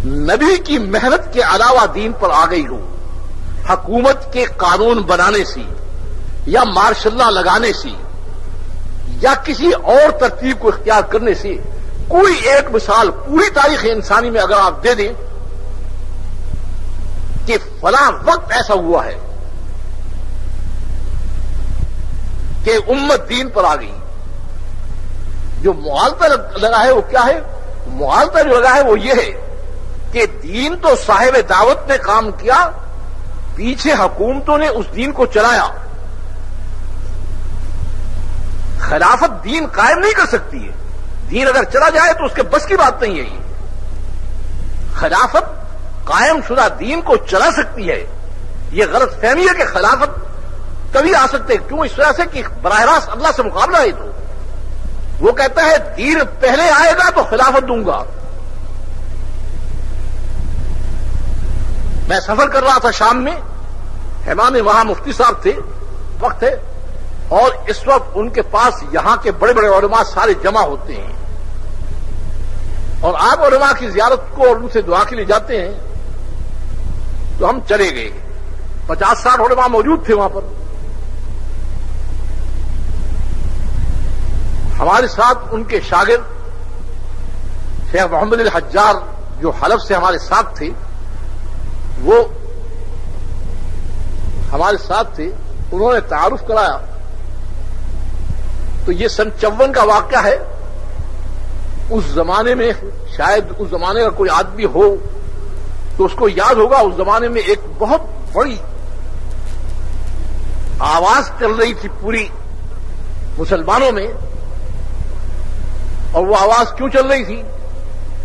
نبی کی محنت کے علاوہ دین پر آ گئی ہو، حکومت کے قانون بنانے سے یا مارشل لا لگانے سے یا کسی اور ترتیب کو اختیار کرنے سے کوئی ایک مثال پوری تاریخ انسانی میں اگر آپ دے دیں کہ فلاں وقت ایسا ہوا ہے کہ امت دین پر آ گئی، جو معالطہ لگا ہے وہ کیا ہے؟ معالطہ جو لگا ہے وہ یہ ہے کہ دین تو صاحب دعوت نے کام کیا، پیچھے حکومتوں نے اس دین کو چلایا۔ خلافت دین قائم نہیں کر سکتی ہے، دین اگر چلا جائے تو اس کے بس کی بات نہیں ہے۔ یہ خلافت قائم شدہ دین کو چلا سکتی ہے، یہ غلط فہمی ہے کہ خلافت کبھی آ سکتے، کیوں؟ اس وجہ سے کہ براہ راست اللہ سے مقابلہ ہے۔ تو وہ کہتا ہے دین پہلے آئے گا تو خلافت دوں گا۔ میں سفر کر رہا تھا شام میں، ہمام وہاں مفتی صاحب تھے وقت ہے، اور اس وقت ان کے پاس یہاں کے بڑے بڑے علماء سارے جمع ہوتے ہیں، اور آپ علماء کی زیارت کو اور ان سے دعا کے لیے جاتے ہیں۔ تو ہم چلے گئے، 50-60 علماء موجود تھے وہاں پر۔ ہمارے ساتھ ان کے شاگرد شیخ محمد الحجار جو حلب سے ہمارے ساتھ تھے، وہ ہمارے ساتھ تھے، انہوں نے تعارف کرایا۔ تو یہ سن 54 کا واقعہ ہے۔ اس زمانے میں شاید اس زمانے کا کوئی آدمی ہو تو اس کو یاد ہوگا، اس زمانے میں ایک بہت بڑی آواز چل رہی تھی پوری مسلمانوں میں، اور وہ آواز کیوں چل رہی تھی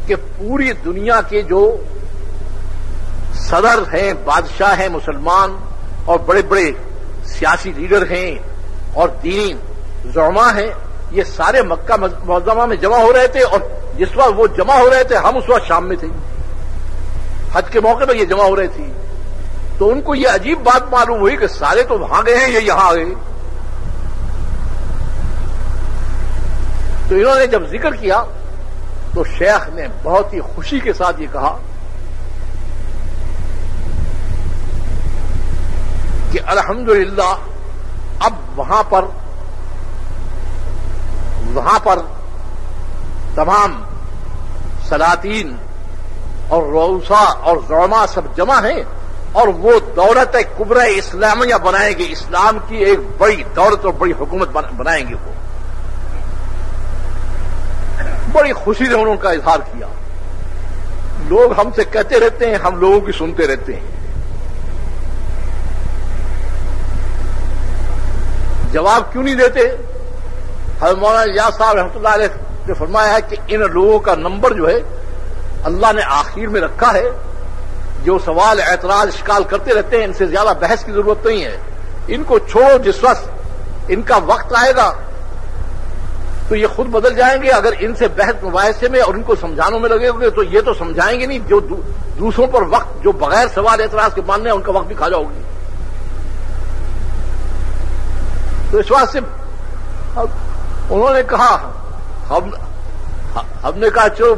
کہ پوری دنیا کے جو صدر ہیں، بادشاہ ہیں مسلمان، اور بڑے بڑے سیاسی لیڈر ہیں اور دینی زعما ہیں، یہ سارے مکہ معظمہ میں جمع ہو رہے تھے، اور جس وقت وہ جمع ہو رہے تھے ہم اس وقت شام میں تھے، حج کے موقع پر یہ جمع ہو رہے تھی۔ تو ان کو یہ عجیب بات معلوم ہوئی کہ سارے تو وہاں گئے ہیں، یہ یہاں آ گئے۔ تو انہوں نے جب ذکر کیا تو شیخ نے بہت ہی خوشی کے ساتھ یہ کہا کہ الحمدللہ اب وہاں پر تمام سلاطین اور رؤسا اور زعما سب جمع ہیں، اور وہ دولت کبرى اسلامیہ بنائیں گے، اسلام کی ایک بڑی دولت اور بڑی حکومت بنائیں گے۔ وہ بڑی خوشی سے انہوں نے کا اظہار کیا۔ لوگ ہم سے کہتے رہتے ہیں، ہم لوگوں کی سنتے رہتے ہیں، جواب کیوں نہیں دیتے؟ حضرت مولانا الیاس صاحب رحمۃ اللہ علیہ نے فرمایا ہے کہ ان لوگوں کا نمبر جو ہے اللہ نے آخر میں رکھا ہے، جو سوال اعتراض اشکال کرتے رہتے ہیں، ان سے زیادہ بحث کی ضرورت نہیں ہے، ان کو چھوڑو، جس وقت ان کا وقت آئے گا تو یہ خود بدل جائیں گے۔ اگر ان سے بحث مباحثے میں اور ان کو سمجھانے میں لگے ہوگے تو یہ تو سمجھائیں گے نہیں، جو دوسروں پر وقت جو بغیر سوال اعتراض کے ماننے ہیں ان کا وقت بھی کھا جاؤ گی۔ تو اس واسطے انہوں نے کہا، ہم نے کہا چلو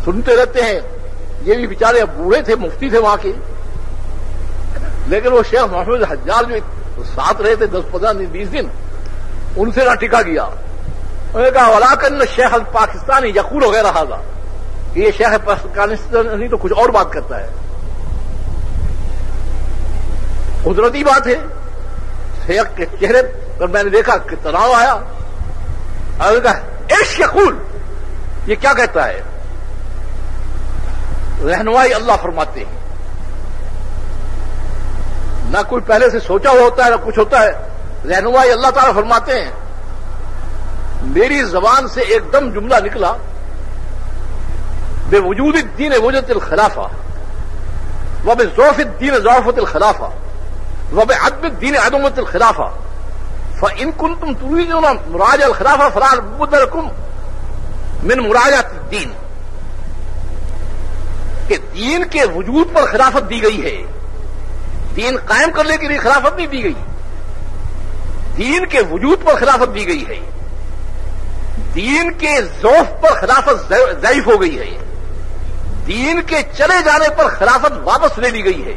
سنتے رہتے ہیں، یہ بھی بیچارے بوڑھے تھے، مفتی تھے وہاں کے، لیکن وہ شیخ محمد حجار جو ساتھ رہے تھے 10-15 دن 20 دن، ان سے نہ ٹکا گیا۔ انہوں نے کہا ولاکن شیخ الپاکستانی یقول وغیرہ حاضہ، یہ شیخ پاکستانی تو کچھ اور بات کرتا ہے۔ قدرتی بات ہے، شیخ کے چہرے پر میں نے دیکھا کہ تناؤ آیا، اور کہا ایش یقول، یہ کیا کہتا ہے؟ رہنمائی اللہ فرماتے ہیں، نہ کوئی پہلے سے سوچا ہوا ہوتا ہے نہ کچھ ہوتا ہے، رہنمائی اللہ تعالیٰ فرماتے ہیں۔ میری زبان سے ایک دم جملہ نکلا، بے وجود الدین وجود الخلافہ، وبضعف الدین ضعفت الخلافہ، وبعدم الدین عدمت الخلافہ، فإن كنتم تريدون مراجعة الخلافة فلا بد لكم من مراجعة الدین، کہ دین کے وجود پر خلافت دی گئی ہے، دین قائم کرنے کے لیے خلافت نہیں دی گئی، دین کے وجود پر خلافت دی گئی ہے، دین کے ضعف پر خلافت ضعیف ہو گئی ہے، دین کے چلے جانے پر خلافت واپس لے لی گئی ہے.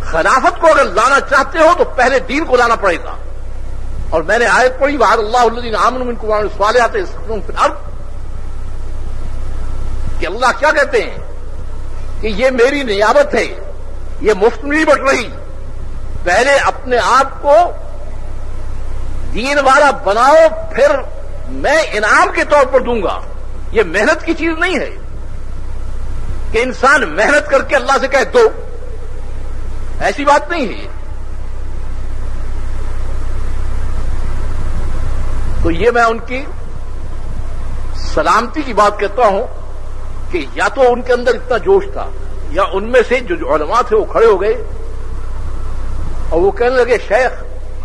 خلافت کو اگر لانا چاہتے ہو تو پہلے دین کو لانا پڑے گا. اور میں نے آیت پڑھی وعد اللہ الذین آمنوا منکم وعملوا الصالحات یستخلفونہم فی الارض کہ اللہ کیا کہتے ہیں کہ یہ میری نیابت ہے, یہ مفت نہیں بٹ رہی. پہلے اپنے آپ کو دین والا بناؤ, پھر میں انعام کے طور پر دوں گا. یہ محنت کی چیز نہیں ہے کہ انسان محنت کر کے اللہ سے کہے دو, ایسی بات نہیں ہے. تو یہ میں ان کی سلامتی کی بات کہتا ہوں کہ یا تو ان کے اندر اتنا جوش تھا, یا ان میں سے جو علماء تھے وہ کھڑے ہو گئے اور وہ کہنے لگے شیخ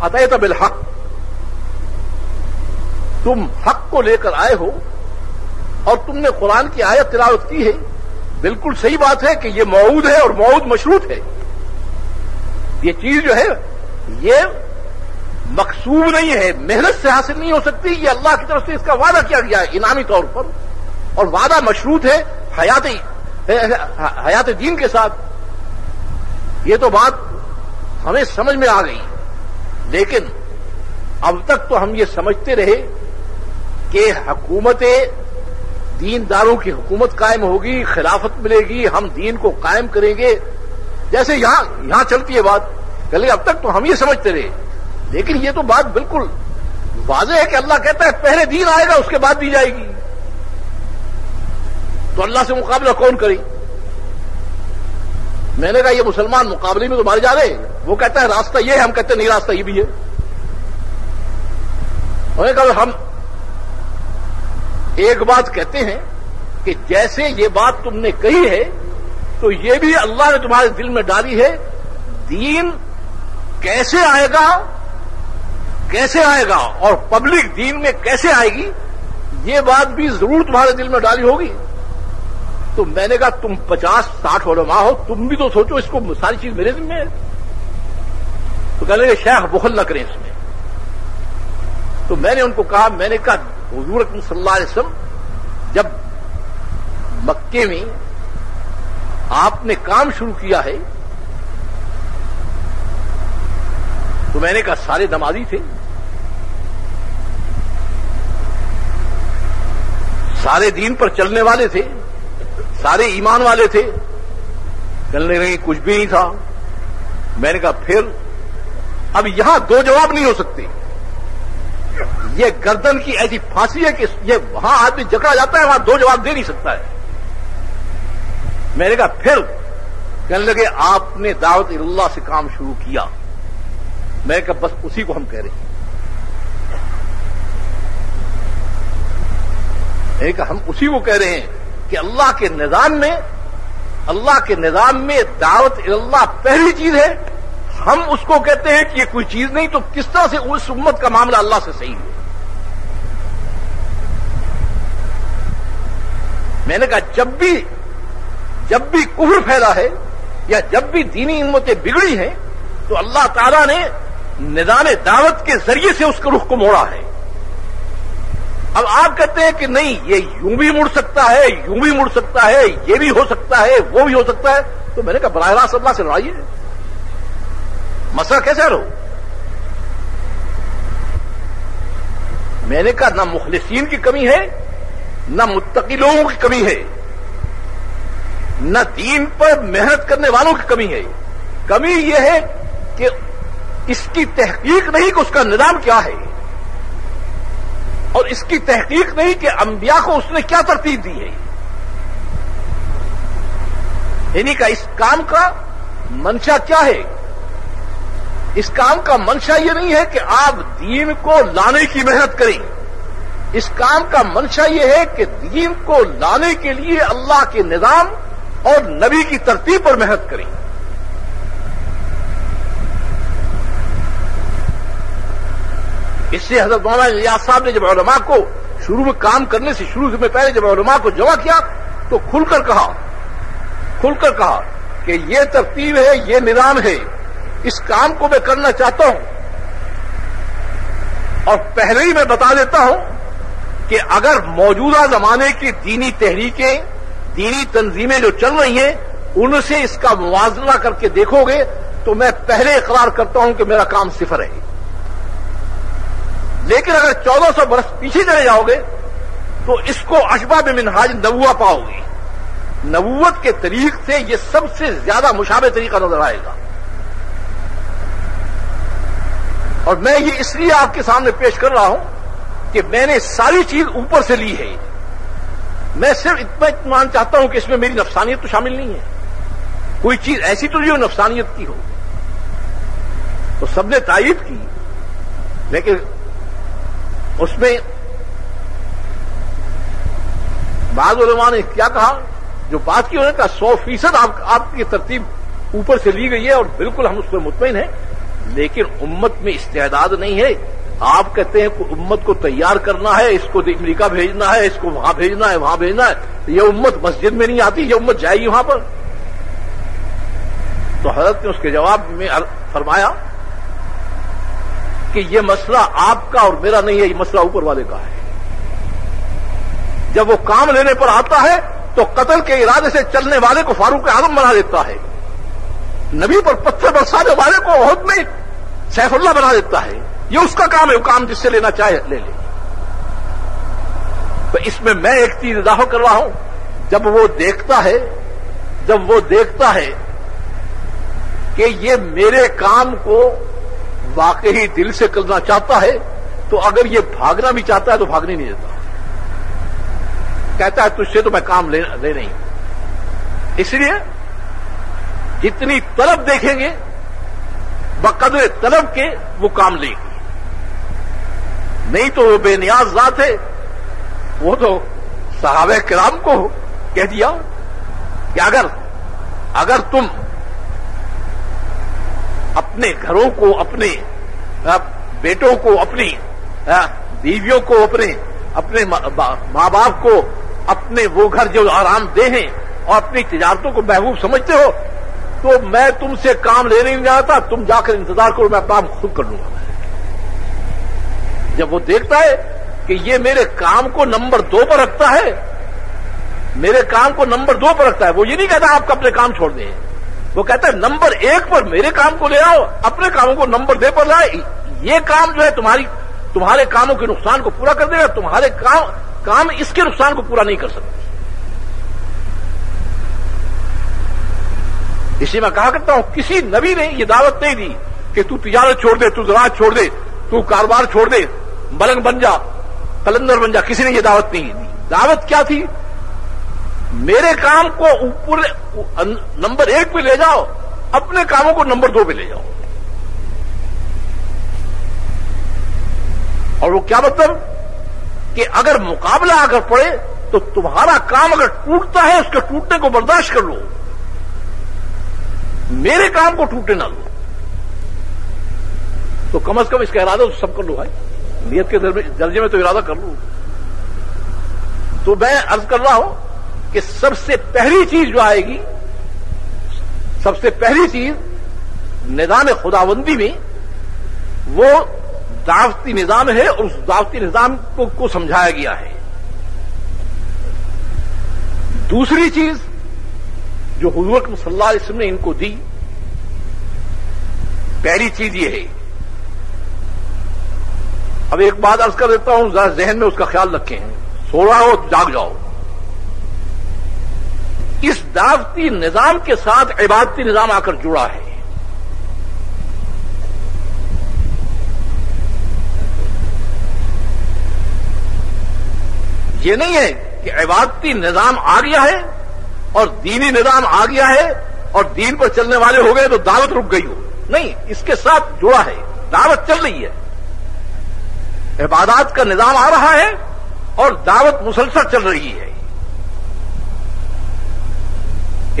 اتیت بالحق, تم حق کو لے کر آئے ہو اور تم نے قرآن کی آیت تلاوت کی ہے. بالکل صحیح بات ہے کہ یہ موعود ہے اور موعود مشروط ہے. یہ چیز جو ہے یہ مقصوب نہیں ہے, محنت سے حاصل نہیں ہو سکتی. یہ اللہ کی طرف سے اس کا وعدہ کیا گیا ہے انعامی طور پر, اور وعدہ مشروط ہے حیات دین کے ساتھ. یہ تو بات ہمیں سمجھ میں آ گئی, لیکن اب تک تو ہم یہ سمجھتے رہے کہ حکومت دینداروں کی حکومت قائم ہوگی, خلافت ملے گی, ہم دین کو قائم کریں گے, جیسے یہاں چلتی ہے بات. چلیے اب تک تو ہم یہ سمجھتے رہے, لیکن یہ تو بات بالکل واضح ہے کہ اللہ کہتا ہے پہلے دین آئے گا اس کے بعد دی جائے گی. تو اللہ سے مقابلہ کون کرے؟ میں نے کہا یہ مسلمان مقابلے میں تو مارے جا رہے. وہ کہتا ہے راستہ یہ ہے, ہم کہتے ہیں نہیں راستہ یہ بھی ہے. انہوں نے کہا ہم ایک بات کہتے ہیں کہ جیسے یہ بات تم نے کہی ہے تو یہ بھی اللہ نے تمہارے دل میں ڈالی ہے. دین کیسے آئے گا اور پبلک دین میں کیسے آئے گی, یہ بات بھی ضرور تمہارے دل میں ڈالی ہوگی. تو میں نے کہا تم 50-60 علماء ہو, تم بھی تو سوچو اس کو ساری چیز میرے ذمہ ہے. تو کہنے لگے شیخ بخل نہ کریں اس میں. تو میں نے ان کو کہا, میں نے کہا حضور اکرم صلی اللہ علیہ وسلم جب مکے میں آپ نے کام شروع کیا ہے تو میں نے کہا سارے نمازی تھے, سارے دین پر چلنے والے تھے, سارے ایمان والے تھے. چلنے لگے کچھ بھی نہیں تھا. میں نے کہا پھر اب یہاں دو جواب نہیں ہو سکتے. یہ گردن کی ایسی پھانسی ہے کہ یہ وہاں آدمی جکڑا جاتا ہے, وہاں دو جواب دے نہیں سکتا ہے. میں نے کہا پھر کہنے لگے آپ نے دعوت اللہ سے کام شروع کیا. میں نے کہا بس اسی کو ہم کہہ رہے ہیں. میں نے کہا ہم اسی کو کہہ رہے ہیں کہ اللہ کے نظام میں دعوت اللہ پہلی چیز ہے. ہم اس کو کہتے ہیں کہ یہ کوئی چیز نہیں, تو کس طرح سے اس امت کا معاملہ اللہ سے صحیح ہے. میں نے کہا جب بھی کفر پھیلا ہے یا جب بھی دینی امتیں بگڑی ہیں تو اللہ تعالیٰ نے نظام دعوت کے ذریعے سے اس کے رخ کو موڑا ہے. اب آپ کہتے ہیں کہ نہیں یہ یوں بھی مڑ سکتا ہے, یوں بھی مڑ سکتا ہے, یہ بھی ہو سکتا ہے, وہ بھی ہو سکتا ہے. تو میں نے کہا براہ راست اللہ سے لڑائیے, مسئلہ کیسے حل ہو؟ میں نے کہا نہ مخلصین کی کمی ہے, نہ متقی لوگوں کی کمی ہے, نہ دین پر محنت کرنے والوں کی کمی ہے. کمی یہ ہے کہ اس کی تحقیق نہیں کہ اس کا نظام کیا ہے, اور اس کی تحقیق نہیں کہ انبیاء کو اس نے کیا ترتیب دی ہے. یعنی کہ اس کام کا منشا کیا ہے؟ اس کام کا منشا یہ نہیں ہے کہ آپ دین کو لانے کی محنت کریں. اس کام کا منشا یہ ہے کہ دین کو لانے کے لیے اللہ کے نظام اور نبی کی ترتیب پر محنت کریں. اس سے حضرت مولانا الیاس صاحب نے جب علماء کو شروع میں کام کرنے سے پہلے جب علماء کو جمع کیا تو کھل کر کہا کہ یہ ترتیب ہے, یہ نظام ہے, اس کام کو میں کرنا چاہتا ہوں. اور پہلے ہی میں بتا دیتا ہوں کہ اگر موجودہ زمانے کی دینی تحریکیں دینی تنظیمیں جو چل رہی ہیں ان سے اس کا موازنہ کر کے دیکھو گے تو میں پہلے اقرار کرتا ہوں کہ میرا کام صفر ہے. لیکن اگر 1400 برس پیچھے چلے جاؤ گے تو اس کو اشباہ بمنہاج نبوہ پاؤ گے. نبوت کے طریق سے یہ سب سے زیادہ مشابہ طریقہ نظر آئے گا. اور میں یہ اس لیے آپ کے سامنے پیش کر رہا ہوں کہ میں نے ساری چیز اوپر سے لی ہے. میں صرف اتنا اطمینان چاہتا ہوں کہ اس میں میری نفسانیت تو شامل نہیں ہے. کوئی چیز ایسی تو نہیں ہو نفسانیت کی ہو. تو سب نے تائید کی, لیکن اس میں بعض علماء نے کیا کہا, جو بات کی انہوں نے کہا 100% آپ کی ترتیب اوپر سے لی گئی ہے اور بالکل ہم اس پر مطمئن ہیں, لیکن امت میں استعداد نہیں ہے. آپ کہتے ہیں کہ امت کو تیار کرنا ہے, اس کو امریکہ بھیجنا ہے, اس کو وہاں بھیجنا ہے, وہاں بھیجنا ہے. یہ امت مسجد میں نہیں آتی, یہ امت جائے گی وہاں پر. تو حضرت نے اس کے جواب میں فرمایا کہ یہ مسئلہ آپ کا اور میرا نہیں ہے, یہ مسئلہ اوپر والے کا ہے. جب وہ کام لینے پر آتا ہے تو قتل کے ارادے سے چلنے والے کو فاروق اعظم بنا دیتا ہے, نبی پر پتھر برسانے والے کو عہد میں سیف اللہ بنا دیتا ہے. یہ اس کا کام ہے, وہ کام جس سے لینا چاہے لے لے. تو اس میں ایک چیز اضافہ کر رہا ہوں, جب وہ دیکھتا ہے کہ یہ میرے کام کو واقعی دل سے کرنا چاہتا ہے, تو اگر یہ بھاگنا بھی چاہتا ہے تو بھاگنے نہیں دیتا. کہتا ہے تجھ سے تو میں کام لے نہیں. اس لیے جتنی طلب دیکھیں گے بقدر طلب کے وہ کام لیں گے. نہیں تو وہ بے نیاز ذات ہے. وہ تو صحابہ کرام کو کہہ دیا کہ اگر تم اپنے گھروں کو, اپنے بیٹوں کو, اپنی بیویوں کو, اپنے ماں باپ کو, اپنے وہ گھر جو آرام دہ ہیں اور اپنی تجارتوں کو محبوب سمجھتے ہو, تو میں تم سے کام لینے نہیں جاتا, تم جا کر انتظار کرو, میں اپنا کام خود کر لوں گا. جب وہ دیکھتا ہے کہ یہ میرے کام کو نمبر 2 پر رکھتا ہے, وہ یہ نہیں کہتا آپ اپنے کام چھوڑ دیں. وہ کہتا ہے نمبر 1 پر میرے کام کو لے آؤ, اپنے کاموں کو نمبر 2 پر لائے. یہ کام جو ہے تمہارے کاموں کے نقصان کو پورا کر دے گا, تمہارے کام اس کے نقصان کو پورا نہیں کر سکتے. اسی میں کہا کرتا ہوں کسی نبی نے یہ دعوت نہیں دی کہ تو تجارت چھوڑ دے, تو زراعت چھوڑ دے, تو کاروبار چھوڑ دے, ملنگ بن جا, قلندر بن جا. کسی نے یہ دعوت نہیں دی. دعوت کیا تھی؟ میرے کام کو اوپر نمبر 1 پہ لے جاؤ, اپنے کاموں کو نمبر 2 پہ لے جاؤ. اور وہ کیا مطلب کہ اگر مقابلہ پڑے تو تمہارا کام اگر ٹوٹتا ہے اس کے ٹوٹنے کو برداشت کر لو, میرے کام کو ٹوٹنے نہ لو. تو کم از کم اس کا ارادہ تو سب کر لو بھائی, نیت کے درجے میں تو ارادہ کر لو. تو میں عرض کر رہا ہوں کہ سب سے پہلی چیز جو آئے گی, سب سے پہلی چیز نظام خداوندی میں وہ دعوتی نظام ہے, اور اس دعوتی نظام کو سمجھایا گیا ہے. دوسری چیز جو حضور صلی اللہ علیہ وسلم نے ان کو دی, پہلی چیز یہ ہے. اب ایک بات عرض کر دیتا ہوں, ذرا ذہن میں اس کا خیال رکھیں. سو رہا ہو جاگ جاؤ. اس دعوتی نظام کے ساتھ عبادتی نظام آ کر جڑا ہے. یہ نہیں ہے کہ عبادتی نظام آ گیا ہے اور دینی نظام آ گیا ہے اور دین پر چلنے والے ہو گئے تو دعوت رک گئی ہو. نہیں, اس کے ساتھ جڑا ہے. دعوت چل رہی ہے, عبادات کا نظام آ رہا ہے اور دعوت مسلسل چل رہی ہے.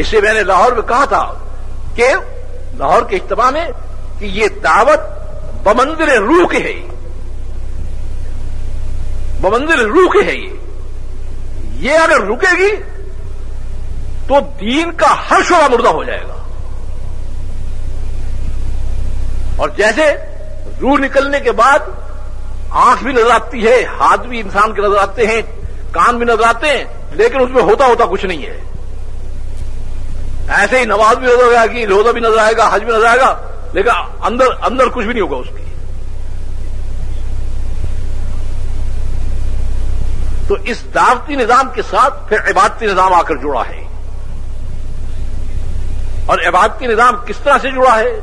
اسے میں نے لاہور میں کہا تھا کہ لاہور کے اجتماع میں کہ یہ دعوت بمنزل روح کے ہے, بمنزل روح کے ہے. یہ اگر رکے گی تو دین کا ہر شعبہ مردہ ہو جائے گا. اور جیسے روح نکلنے کے بعد آنکھ بھی نظر آتی ہے, ہاتھ بھی انسان کے نظر آتے ہیں, کان بھی نظر آتے ہیں, لیکن اس میں ہوتا کچھ نہیں ہے. ایسے ہی نماز بھی نظر آئے گی, روزہ بھی نظر آئے گا, حج بھی نظر آئے گا, لیکن اندر کچھ بھی نہیں ہوگا اس کی. تو اس دعوتی نظام کے ساتھ پھر عبادتی نظام آ کر جڑا ہے. اور عبادتی نظام کس طرح سے جڑا ہے؟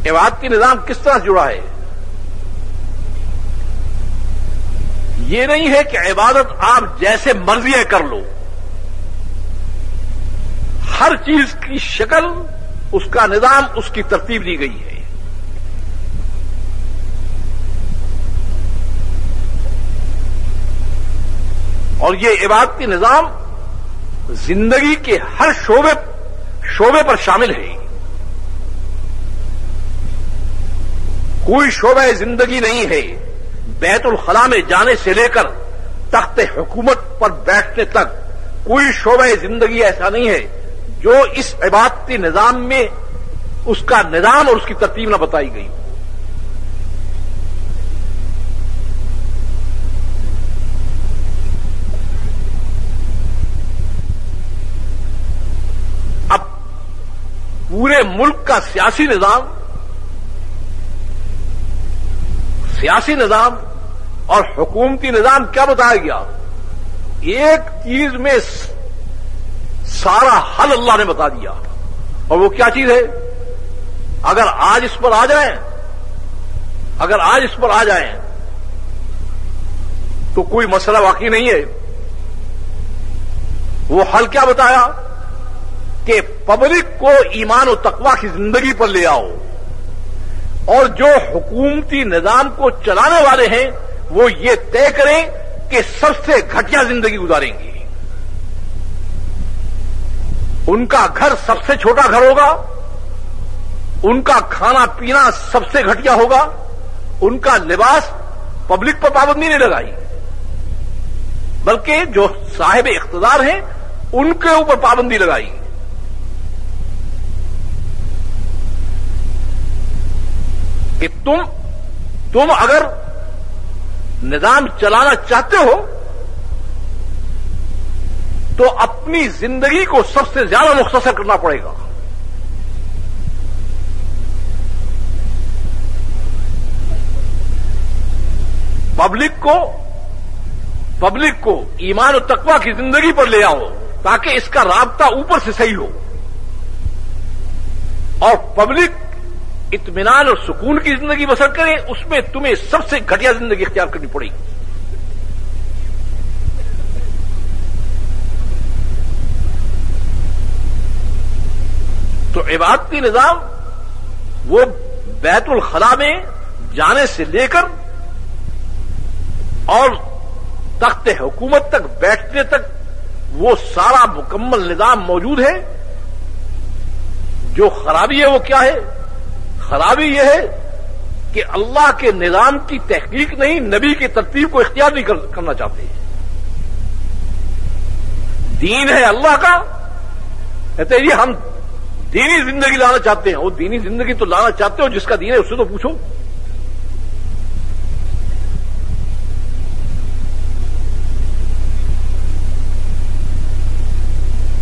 عبادتی نظام کس طرح سے جڑا ہے؟ یہ نہیں ہے کہ عبادت آپ جیسے مرضی ہے کر لو. ہر چیز کی شکل, اس کا نظام, اس کی ترتیب دی گئی ہے. اور یہ عبادتی نظام زندگی کے ہر شعبے پر شامل ہے. کوئی شعبہ زندگی نہیں ہے بیت الخلاء میں جانے سے لے کر تخت حکومت پر بیٹھنے تک, کوئی شعبہ زندگی ایسا نہیں ہے جو اس عبادتی نظام میں اس کا نظام اور اس کی ترتیب نہ بتائی گئی. اب پورے ملک کا سیاسی نظام اور حکومتی نظام کیا بتایا گیا؟ ایک چیز میں سارا حل اللہ نے بتا دیا. اور وہ کیا چیز ہے؟ اگر آج اس پر آ جائیں تو کوئی مسئلہ واقعی نہیں ہے. وہ حل کیا بتایا کہ پبلک کو ایمان و تقوی کی زندگی پر لے آؤ, اور جو حکومتی نظام کو چلانے والے ہیں وہ یہ طے کریں کہ سب سے گھٹیا زندگی گزاریں گے. ان کا گھر سب سے چھوٹا گھر ہوگا, ان کا کھانا پینا سب سے گھٹیا ہوگا, ان کا لباس پبلک پر پابندی نہیں لگائی, بلکہ جو صاحب اقتدار ہیں ان کے اوپر پابندی لگائی. کہ تم اگر نظام چلانا چاہتے ہو تو اپنی زندگی کو سب سے زیادہ مختصر کرنا پڑے گا. پبلک کو ایمان و تقوی کی زندگی پر لے آؤ تاکہ اس کا رابطہ اوپر سے صحیح ہو, اور پبلک اطمینان اور سکون کی زندگی بسر کرے. اس میں تمہیں سب سے گھٹیا زندگی اختیار کرنی پڑے گی. تو عبادتی نظام وہ بیت الخلاء میں جانے سے لے کر اور تخت حکومت تک بیٹھنے تک وہ سارا مکمل نظام موجود ہے. جو خرابی ہے وہ کیا ہے؟ خرابی یہ ہے کہ اللہ کے نظام کی تحقیق نہیں, نبی کی ترتیب کو اختیار نہیں کرنا چاہتے. دین ہے اللہ کا, کہتے ہیں ہم دینی زندگی لانا چاہتے ہیں. وہ دینی زندگی تو لانا چاہتے ہو, جس کا دین ہے اس سے تو پوچھو.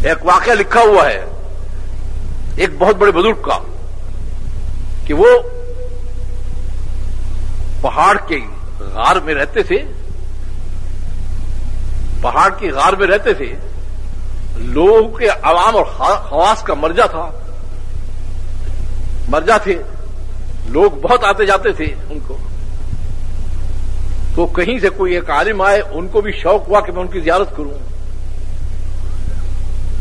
ایک واقعہ لکھا ہوا ہے ایک بہت بڑے بزرگ کا کہ وہ پہاڑ کے غار میں رہتے تھے. پہاڑ کی غار میں رہتے تھے. لوگوں کے عوام اور خواص کا مرجع تھے. لوگ بہت آتے جاتے تھے ان کو. تو کہیں سے کوئی ایک عالم آئے, ان کو بھی شوق ہوا کہ میں ان کی زیارت کروں.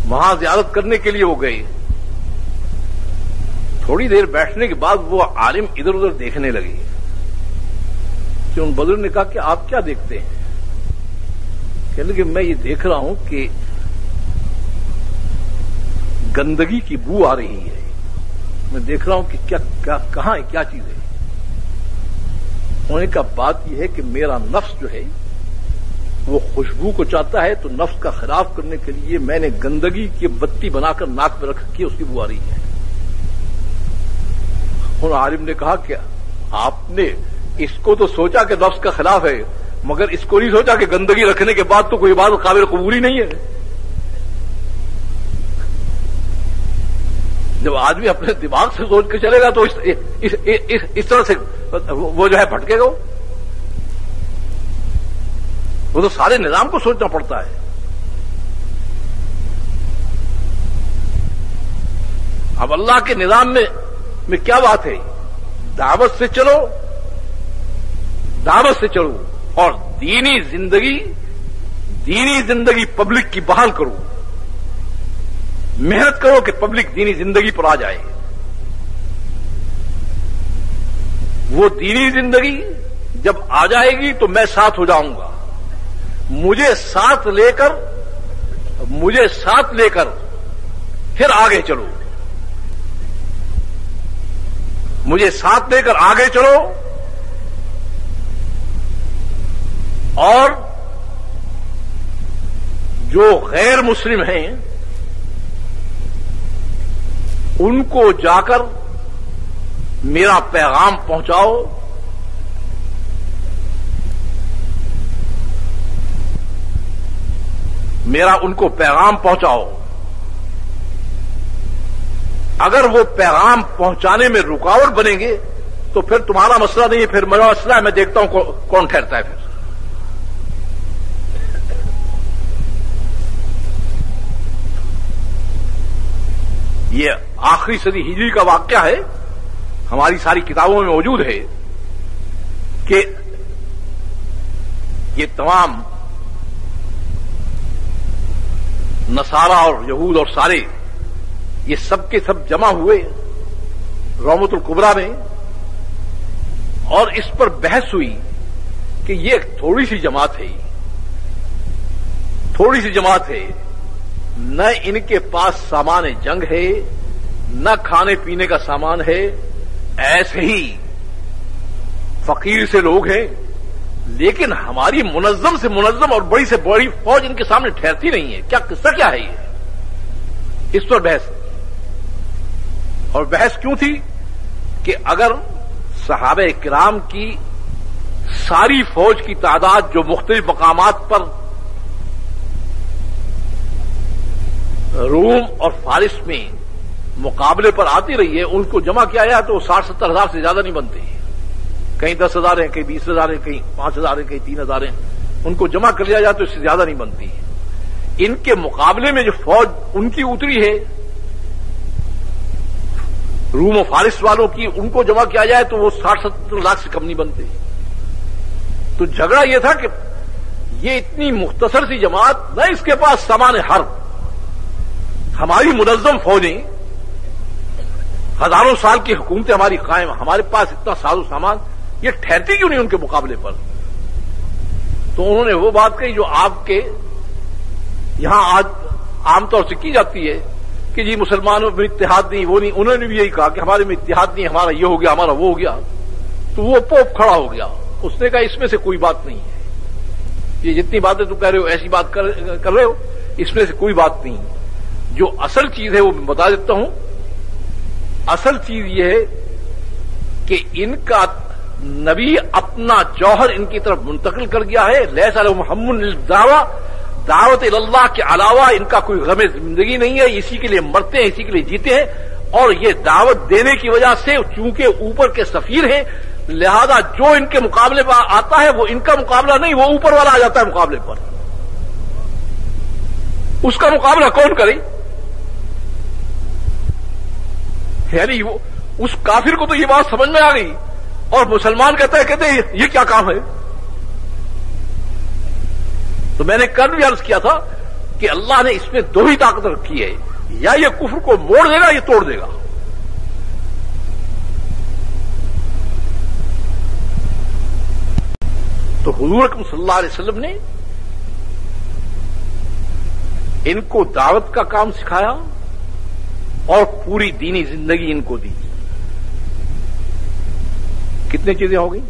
وہاں زیارت کرنے کے لیے وہ گئے. تھوڑی دیر بیٹھنے کے بعد وہ عالم ادھر ادھر دیکھنے لگے. کہ ان بزرگ نے کہا کہ آپ کیا دیکھتے ہیں؟ کہنے لگے میں یہ دیکھ رہا ہوں کہ گندگی کی بو آ رہی ہے. میں دیکھ رہا ہوں کہ کہاں ہے, کیا چیز ہے. انہوں نے کہا بات یہ ہے کہ میرا نفس جو ہے وہ خوشبو کو چاہتا ہے, تو نفس کا خلاف کرنے کے لیے میں نے گندگی کی بتی بنا کر ناک میں رکھ کے اس کی بو آ رہی ہے. عالم نے کہا کہ آپ نے اس کو تو سوچا کہ نفس کا خلاف ہے, مگر اس کو نہیں سوچا کہ گندگی رکھنے کے بعد تو کوئی عبادت قابل قبول ہی نہیں ہے. جب آدمی اپنے دماغ سے سوچ کے چلے گا تو اس طرح سے وہ جو ہے بھٹکے گا. وہ تو سارے نظام کو سوچنا پڑتا ہے. اب اللہ کے نظام میں کیا بات ہے؟ دعوت سے چلو، دعوت سے چلو اور دینی زندگی پبلک کی بحال کرو. محنت کرو کہ پبلک دینی زندگی پر آ جائے. وہ دینی زندگی جب آ جائے گی تو میں ساتھ ہو جاؤں گا. مجھے ساتھ لے کر پھر آگے چلو. مجھے ساتھ لے کر آگے چلو اور جو غیر مسلم ہیں ان کو جا کر میرا پیغام پہنچاؤ. میرا ان کو پیغام پہنچاؤ. اگر وہ پیغام پہنچانے میں رکاوٹ بنیں گے تو پھر تمہارا مسئلہ نہیں ہے، پھر میرا مسئلہ ہے. میں دیکھتا ہوں کون ٹھہرتا ہے. پھر یہ آخری صدی ہجری کا واقعہ ہے، ہماری ساری کتابوں میں موجود ہے کہ یہ تمام نصارہ اور یہود اور سارے یہ سب کے سب جمع ہوئے رومۃ الکبریٰ میں، اور اس پر بحث ہوئی کہ یہ ایک تھوڑی سی جماعت ہے، نہ ان کے پاس سامان جنگ ہے، نہ کھانے پینے کا سامان ہے، ایسے ہی فقیر سے لوگ ہیں، لیکن ہماری منظم سے منظم اور بڑی سے بڑی فوج ان کے سامنے ٹھہرتی نہیں ہے. کیا قصہ کیا ہے یہ؟ اس پر بحث. اور بحث کیوں تھی کہ اگر صحابہ کرام کی ساری فوج کی تعداد جو مختلف مقامات پر روم اور فارس میں مقابلے پر آتی رہی ہے، ان کو جمع کیا جائے تو 60-70 ہزار سے زیادہ نہیں بنتے. کہیں 10,000 ہیں، کہیں 20,000 ہیں، کہیں 5,000 ہیں، کہیں 3,000 ہیں. ان کو جمع کر لیا جائے تو اس سے زیادہ نہیں بنتی. ان کے مقابلے میں جو فوج ان کی اتری ہے روم و فارس والوں کی، ان کو جمع کیا جائے تو وہ 60-70 لاکھ سے کم نہیں بنتے. تو جھگڑا یہ تھا کہ یہ اتنی مختصر سی جماعت، نہ اس کے پاس سامان حرب، ہماری منظم فوجیں، ہزاروں سال کی حکومتیں ہماری قائم، ہمارے پاس اتنا ساز و سامان، یہ ٹھہرتی کیوں نہیں ان کے مقابلے پر؟ تو انہوں نے وہ بات کہی جو آپ کے یہاں آج عام طور سے کی جاتی ہے کہ جی مسلمانوں میں اتحاد نہیں، وہ نہیں. انہوں نے بھی یہی کہا کہ ہمارے میں اتحاد نہیں، ہمارا یہ ہو گیا، ہمارا وہ ہو گیا. تو وہ پوپ کھڑا ہو گیا، اس نے کہا اس میں سے کوئی بات نہیں ہے. یہ جتنی باتیں تم کہہ رہے ہو ایسی بات کر رہے ہو، اس میں سے کوئی بات نہیں. جو اصل چیز ہے وہ میں بتا دیتا ہوں. اصل چیز یہ ہے کہ ان کا نبی اپنا جوہر ان کی طرف منتقل کر گیا ہے. لیس علیہم ہم دعوت اللہ کے علاوہ ان کا کوئی غم زندگی نہیں ہے. اسی کے لیے مرتے ہیں، اسی کے لیے جیتے ہیں. اور یہ دعوت دینے کی وجہ سے چونکہ اوپر کے سفیر ہیں، لہذا جو ان کے مقابلے پر آتا ہے وہ ان کا مقابلہ نہیں، وہ اوپر والا آ جاتا ہے مقابلے پر. اس کا مقابلہ کون کرے؟ یعنی وہ اس کافر کو تو یہ بات سمجھ میں آ گئی، اور مسلمان کہتے ہیں یہ کیا کام ہے؟ تو میں نے کل بھی عرض کیا تھا کہ اللہ نے اس میں دو ہی طاقت رکھی ہے، یا یہ کفر کو موڑ دے گا یا توڑ دے گا. تو حضور اکرم صلی اللہ علیہ وسلم نے ان کو دعوت کا کام سکھایا اور پوری دینی زندگی ان کو دی. کتنی چیزیں ہو گئی؟